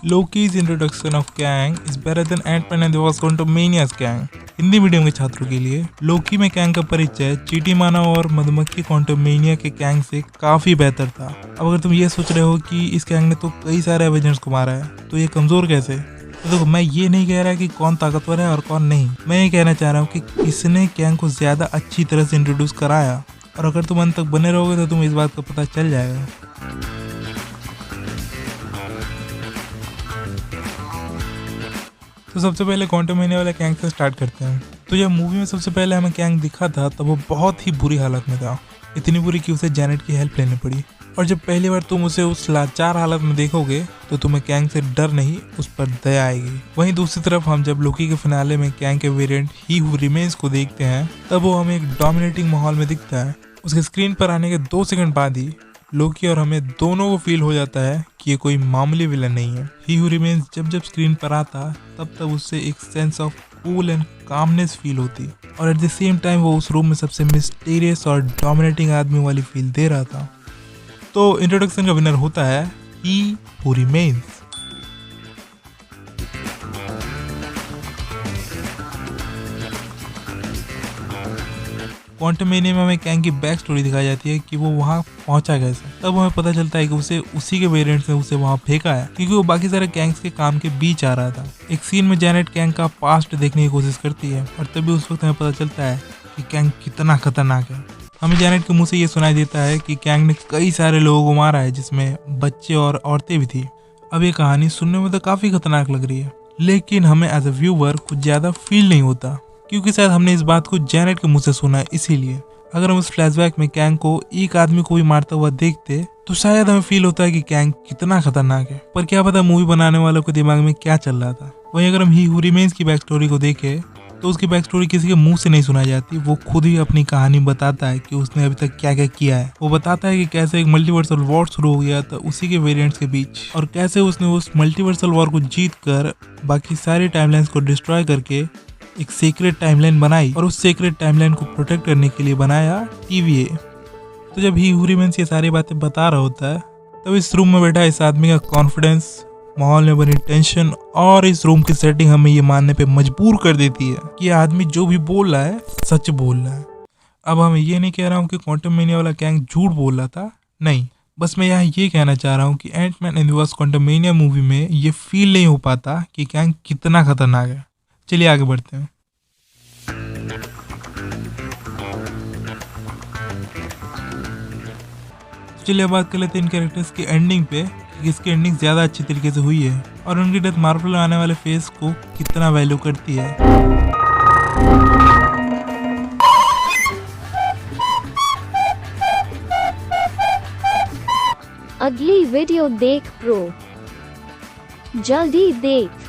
Loki's introduction of Kang is better than Ant-Man and the Wasp: Quantumania's Kang। Hindi medium के छात्रों के लिए लोकी में कैंग का परिचय चींटी मानव और मधुमक्खी क्वांटममेनिया के कैंग से काफी बेहतर था। अब अगर तुम ये सोच रहे हो कि इस कैंग ने तो कई सारे एवेंजर्स को मारा है तो ये कमजोर कैसे, तो देखो मैं ये नहीं कह रहा कि कौन ताकतवर है और कौन नहीं। मैं ये कहना चाह रहा हूँ कि किसने कैंग को ज्यादा अच्छी तरह से इंट्रोड्यूस कराया, और अगर तुम अंत तक बने रहोगे तो तुम्हें इस बात का पता चल जाएगा। तो सबसे पहले क्वांटममेनिया वाले कैंग से स्टार्ट करते हैं। तो जब मूवी में सबसे पहले हमें कैंग दिखा था तब वो बहुत ही बुरी हालत में था, इतनी बुरी कि उसे जैनेट की हेल्प लेनी पड़ी। और जब पहली बार तुम उसे उस लाचार हालत में देखोगे तो तुम्हें कैंग से डर नहीं, उस पर दया आएगी। वहीं दूसरी तरफ हम जब लोकी के फिनाले में कैंग के वेरिएंट ही हू रिमेन्स को देखते हैं तब वो हमें एक डोमिनेटिंग माहौल में दिखता है। उसके स्क्रीन पर आने के 2 सेकंड बाद ही लोकी और हमें दोनों को फील हो जाता है कि ये कोई मामूली विलन नहीं है। ही हू रिमेन्स जब स्क्रीन पर आता तब उससे एक sense of cool and calmness feel होती, और एट द सेम टाइम वो उस रूम में सबसे मिस्टीरियस और डोमिनेटिंग आदमी वाली फील दे रहा था। तो इंट्रोडक्शन का विनर होता है ही हू रिमेन्स। क्वांटममेनिया में हमें कैंग की बैक स्टोरी दिखाई जाती है कि वो वहाँ पहुंचा कैसे। तब हमें पता चलता है कि उसे उसी के वेरिएंट्स ने उसे वहाँ फेंका है क्योंकि वो बाकी सारे कैंग्स के काम के बीच आ रहा था। एक सीन में जैनेट कैंग का पास्ट देखने की कोशिश करती है और तभी उस वक्त हमें पता चलता है कि कैंग कितना खतरनाक है। हमें जैनेट के मुंह से ये सुनाई देता है कि कैंग ने कई सारे लोगों को मारा है जिसमें बच्चे और औरतें भी थी। अब ये कहानी सुनने में तो काफी खतरनाक लग रही है, लेकिन हमें एज अ व्यूअर कुछ ज्यादा फील नहीं होता क्योंकि शायद हमने इस बात को जैनेट के मुंह से सुना है। इसीलिए अगर हम उस फ्लैशबैक में कैंग को एक आदमी को भी मारता हुआ देखते तो शायद हमें फील होता है कि कैंग कितना खतरनाक है। पर क्या पता मूवी बनाने वालों के दिमाग में क्या चल रहा था। वहीं अगर हम ही हू रिमेन्स की बैक स्टोरी को देखें तो उसकी बैक स्टोरी किसी के मुंह से नहीं सुनाई जाती। वो खुद ही अपनी कहानी बताता है कि उसने अभी तक क्या क्या किया है। वो बताता है कि कैसे एक मल्टीवर्सल वॉर शुरू हो गया था उसी के वेरिएंट्स के बीच, और कैसे उसने उस मल्टीवर्सल वॉर को जीत कर बाकी सारी टाइमलाइंस को डिस्ट्रॉय करके एक सीक्रेट टाइमलाइन बनाई, और उस सीक्रेट टाइमलाइन को प्रोटेक्ट करने के लिए बनाया TVA। तो जब ही हू रिमेन्स ये सारी बातें बता रहा होता है तब इस रूम में बैठा इस आदमी का कॉन्फिडेंस, माहौल में बनी टेंशन और इस रूम की सेटिंग हमें ये मानने पे मजबूर कर देती है कि ये आदमी जो भी बोल रहा है सच बोल रहा है। अब हमें ये नहीं कह रहा हूँ कि क्वांटममेनिया वाला कैंग झूठ बोल रहा था, नहीं, बस मैं यहाँ ये कहना चाह रहा हूँ कि Ant Man and the wasp quantumania movie में ये फील नहीं हो पाता कि कैंग कितना खतरनाक है। चलिए आगे बढ़ते हैं। चलिए बात कर लेते हैं इन कैरेक्टर्स की एंडिंग पे कि किसकी एंडिंग ज्यादा अच्छी तरीके से हुई है और उनकी डेथ मार्वल में आने वाले फेस को कितना वैल्यू करती है। अगली वीडियो देख प्रो, जल्दी देख।